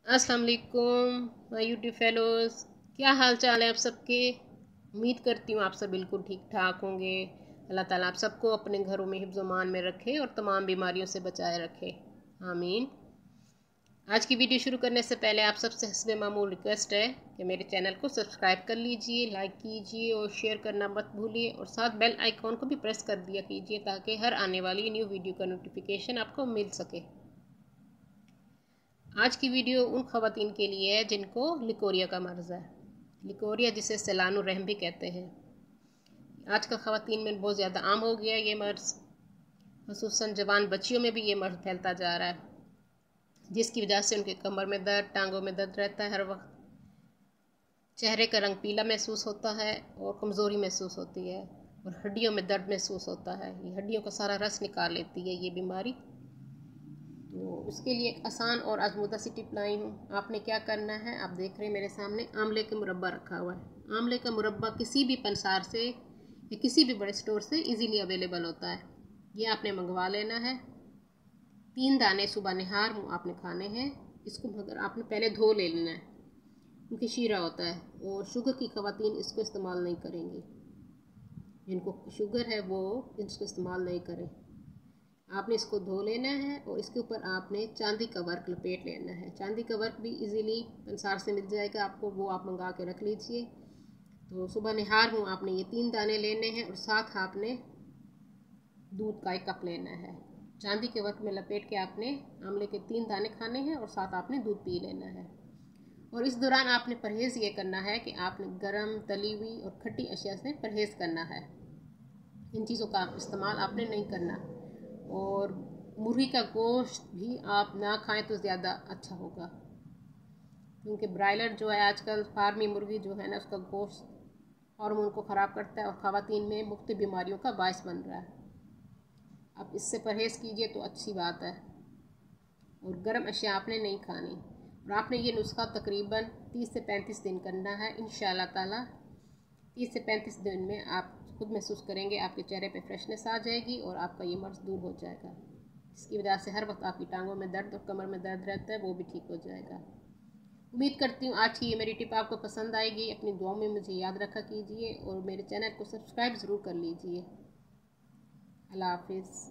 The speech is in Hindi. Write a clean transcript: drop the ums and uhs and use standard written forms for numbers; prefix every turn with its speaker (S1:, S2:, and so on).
S1: अस्सलाम वालेकुम माय यूट्यूब फेलोज़। क्या हाल चाल है आप सबके। उम्मीद करती हूँ आप सब बिल्कुल ठीक ठाक होंगे। अल्लाह ताला आप सबको अपने घरों में हिफ्ज़ अमान में रखे और तमाम बीमारियों से बचाए रखे, आमीन। आज की वीडियो शुरू करने से पहले आप सबसे हस्बे मामूल रिक्वेस्ट है कि मेरे चैनल को सब्सक्राइब कर लीजिए, लाइक कीजिए और शेयर करना मत भूलिए और साथ बेल आइकॉन को भी प्रेस कर दिया कीजिए ताकि हर आने वाली न्यू वीडियो का नोटिफिकेशन आपको मिल सके। आज की वीडियो उन ख़वातीन के लिए है जिनको लिकोरिया का मर्ज़ है। लिकोरिया जिसे सैलानुरहम भी कहते हैं। आजकल ख़वातीन में बहुत ज़्यादा आम हो गया ये मर्ज़। ख़ुसूसन जवान बच्चियों में भी ये मर्ज़ फैलता जा रहा है, जिसकी वजह से उनके कमर में दर्द, टांगों में दर्द रहता है हर वक्त। चेहरे का रंग पीला महसूस होता है और कमज़ोरी महसूस होती है और हड्डियों में दर्द महसूस होता है। ये हड्डियों का सारा रस निकाल लेती है ये बीमारी। तो उसके लिए एक आसान और आजमूदा सी टिप लाई हूँ। आपने क्या करना है, आप देख रहे हैं मेरे सामने आंवले का मुरब्बा रखा हुआ है। आंवले का मुरब्बा किसी भी पंसार से या किसी भी बड़े स्टोर से इजीली अवेलेबल होता है। ये आपने मंगवा लेना है। 3 दाने सुबह निहार मुँह आपने खाने हैं। इसको मगर आपने पहले धो ले लेना है क्योंकि शीरा होता है और शुगर की ख़वातीन इसको इस्तेमाल नहीं करेंगी। जिनको शुगर है वो इसको इस्तेमाल नहीं करें। आपने इसको धो लेना है और इसके ऊपर आपने चांदी का वर्क लपेट लेना है। चांदी का वर्क भी इजीली पंसार से मिल जाएगा आपको, वो आप मंगा के रख लीजिए। तो सुबह निहार हूँ आपने ये 3 दाने लेने हैं और साथ आपने दूध का 1 कप लेना है। चांदी के वर्क में लपेट के आपने आंवले के 3 दाने खाने हैं और साथ आपने दूध पी लेना है। और इस दौरान आपने परहेज़ ये करना है कि आपने गरम, तली हुई और खट्टी अशिया से परहेज़ करना है। इन चीज़ों का इस्तेमाल आपने नहीं करना। और मुर्गी का गोश्त भी आप ना खाएं तो ज़्यादा अच्छा होगा, क्योंकि ब्रायलर जो है आजकल फार्मी मुर्गी जो है ना, उसका गोश्त हार्मोन को ख़राब करता है और ख़वातीन में मुख्तलिफ बीमारियों का बायस बन रहा है। आप इससे परहेज़ कीजिए तो अच्छी बात है। और गर्म अशिया आपने नहीं खानी और आपने ये नुस्खा तकरीबन 30 से 35 दिन करना है। इंशाअल्लाह ताला 30 से 35 दिन में आप खुद महसूस करेंगे, आपके चेहरे पे फ्रेशनेस आ जाएगी और आपका ये मर्ज़ दूर हो जाएगा। इसकी वजह से हर वक्त आपकी टांगों में दर्द और कमर में दर्द रहता है, वो भी ठीक हो जाएगा। उम्मीद करती हूँ आज की ये मेरी टिप आपको पसंद आएगी। अपनी दुआओं में मुझे याद रखा कीजिए और मेरे चैनल को सब्सक्राइब ज़रूर कर लीजिए। अल्लाह हाफिज़।